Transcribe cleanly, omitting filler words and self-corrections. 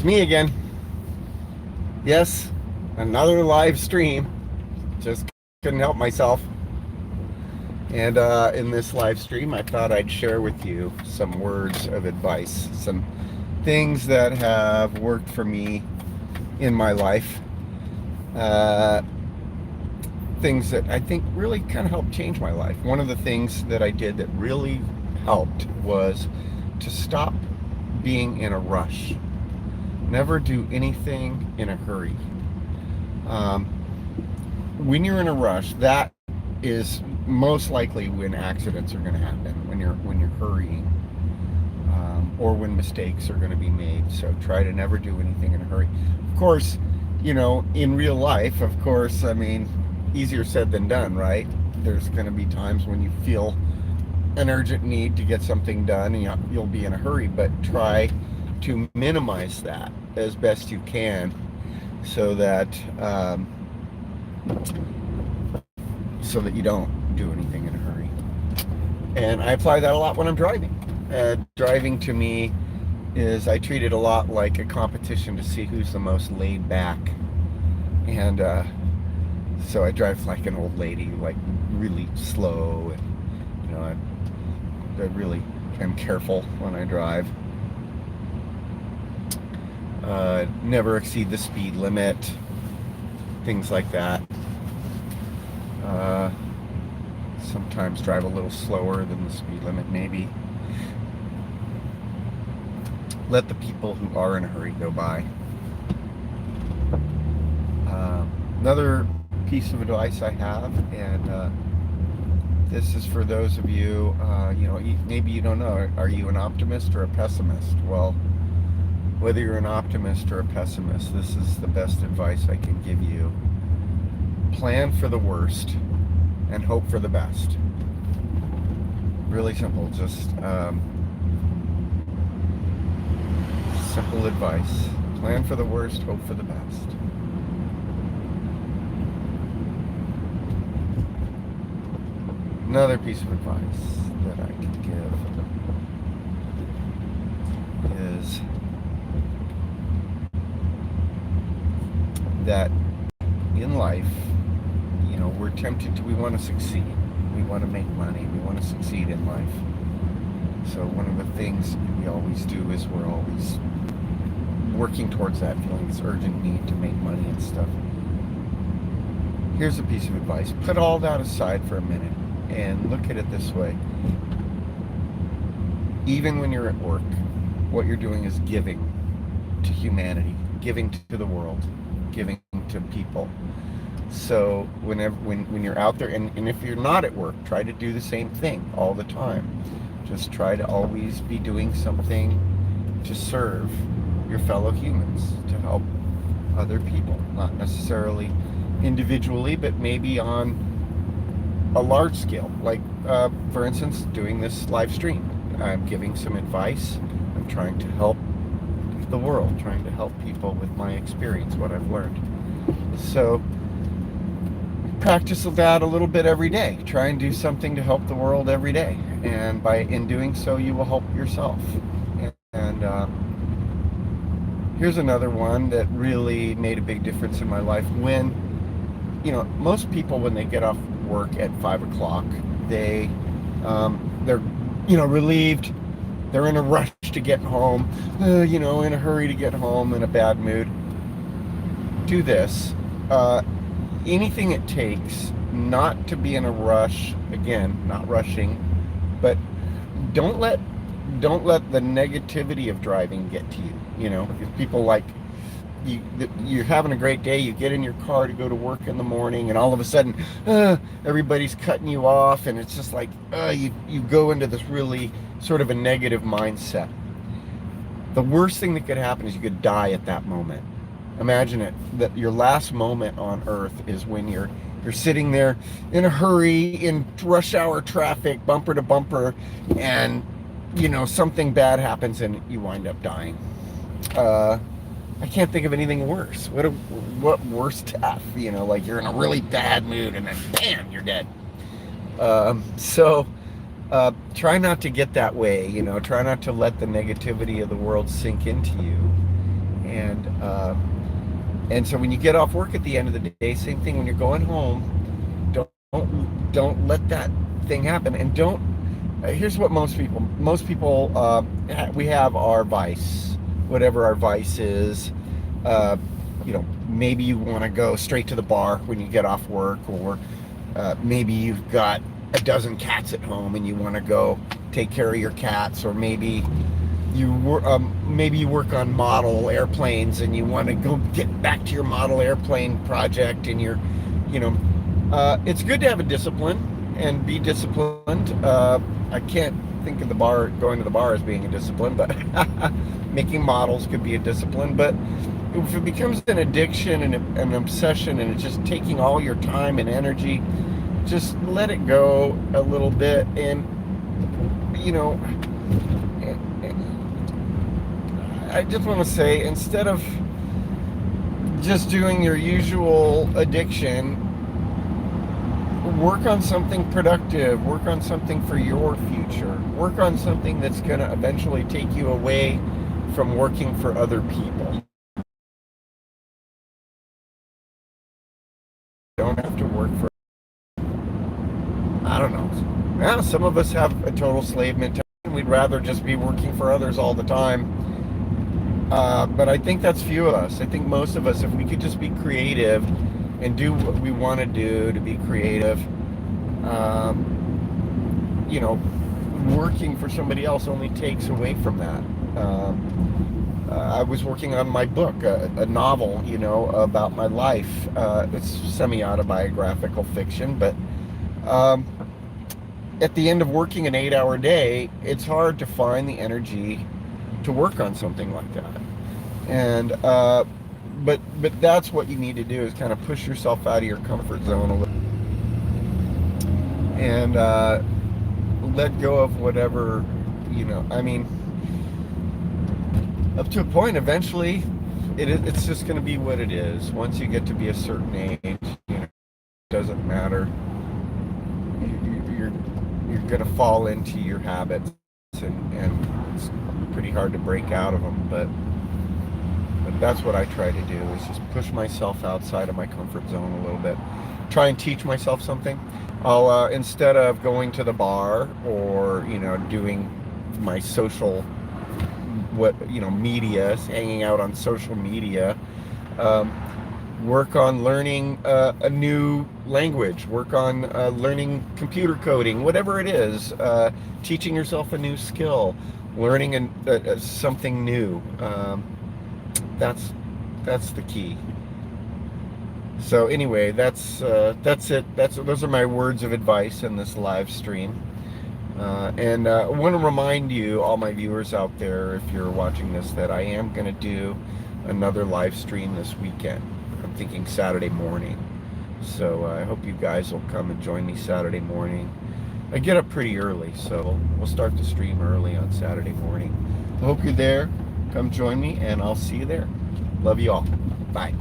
It's me again. Yes, another live stream. Just couldn't help myself. And in this live stream, I thought I'd share with you some words of advice, some things that have worked for me in my life, uh, things that I think really kind of helped change my life. One of the things that I did that really helped was to stop being in a rush. Never do anything in a hurry. Um, when you're in a rush, that is most likely when accidents are going to happen. When you're hurrying, or when mistakes are going to be made. So try to never do anything in a hurry. Of course, in real life, of course, I mean, easier said than done, right? There's going to be times when you feel an urgent need to get something done, and you'll be in a hurry. But try to minimize that as best you can, so that you don't do anything in a hurry. And I apply that a lot when I'm driving. Driving to me I treat it a lot like a competition to see who's the most laid back. And so I drive like an old lady, like really slow, and I really am careful when I drive. Never exceed the speed limit, things like that. Sometimes drive a little slower than the speed limit, maybe. Let the people who are in a hurry go by. Another piece of advice I have, and this is for those of you, maybe you don't know, are you an optimist or a pessimist? Well, whether you're an optimist or a pessimist, this is the best advice I can give you. Plan for the worst and hope for the best. Really simple, just simple advice. Plan for the worst, hope for the best. Another piece of advice that I could give is that in life, we're tempted to, we want to succeed. We want to make money. We want to succeed in life. So one of the things we always do is we're always working towards that, feeling this urgent need to make money and stuff. Here's a piece of advice. Put all that aside for a minute and look at it this way. Even when you're at work, what you're doing is giving to humanity, giving to the world, giving to people. So when you're out there, and if you're not at work, try to do the same thing all the time. Just try to always be doing something to serve your fellow humans, to help other people, not necessarily individually, but maybe on a large scale. Like, for instance, doing this live stream. I'm giving some advice. I'm trying to help the world, trying to help people with my experience, what I've learned. So practice that a little bit every day. Try and do something to help the world every day, and in doing so, you will help yourself. And here's another one that really made a big difference in my life. When most people, when they get off work at 5 o'clock, they're relieved. They're in a rush to get home, in a hurry to get home, in a bad mood. Do this. Anything it takes not to be in a rush. Again, not rushing, but don't let the negativity of driving get to you. If people like you're having a great day, you get in your car to go to work in the morning, and all of a sudden everybody's cutting you off, and it's just like you go into this really sort of a negative mindset. The worst thing that could happen is you could die at that moment. Imagine it, that your last moment on earth is when you're sitting there in a hurry in rush hour traffic, bumper to bumper, and something bad happens and you wind up dying. I can't think of anything worse. What worse death? Like you're in a really bad mood and then bam, you're dead. So try not to get that way. Try not to let the negativity of the world sink into you, And so when you get off work at the end of the day, same thing when you're going home. Don't let that thing happen. And don't. Here's what most people we have our vice, whatever our vice is. Maybe you want to go straight to the bar when you get off work, or maybe you've got a dozen cats at home and you want to go take care of your cats, or maybe you work on model airplanes and you want to go get back to your model airplane project, and it's good to have a discipline and be disciplined. I can't think of going to the bar as being a discipline, but making models could be a discipline. But if it becomes an addiction and an obsession, and it's just taking all your time and energy, just let it go a little bit. And I just want to say, instead of just doing your usual addiction, work on something productive, work on something for your future, work on something that's going to eventually take you away from working for other people. You don't have to work for, I don't know. Yeah, some of us have a total slave mentality. We'd rather just be working for others all the time. But I think that's few of us. I think most of us, if we could just be creative and do what we want to do to be creative, working for somebody else only takes away from that. I was working on my book, a novel, about my life. It's semi-autobiographical fiction, but at the end of working an 8-hour day, it's hard to find the energy to work on something like that. And but that's what you need to do, is kind of push yourself out of your comfort zone a little, and let go of whatever, up to a point. Eventually it's just going to be what it is. Once you get to be a certain age, it doesn't matter. You're going to fall into your habits, and it's pretty hard to break out of them. But that's what I try to do, is just push myself outside of my comfort zone a little bit. Try and teach myself something. I'll instead of going to the bar, or doing my social media, hanging out on social media, work on learning a new language, work on learning computer coding, whatever it is, teaching yourself a new skill, learning something new. That's the key. So anyway, that's it. Those are my words of advice in this live stream. And I want to remind you, all my viewers out there, if you're watching this, that I am going to do another live stream this weekend. I'm thinking Saturday morning. So I hope you guys will come and join me Saturday morning. I get up pretty early, so we'll start the stream early on Saturday morning. I hope you're there. Come join me, and I'll see you there. Love you all. Bye.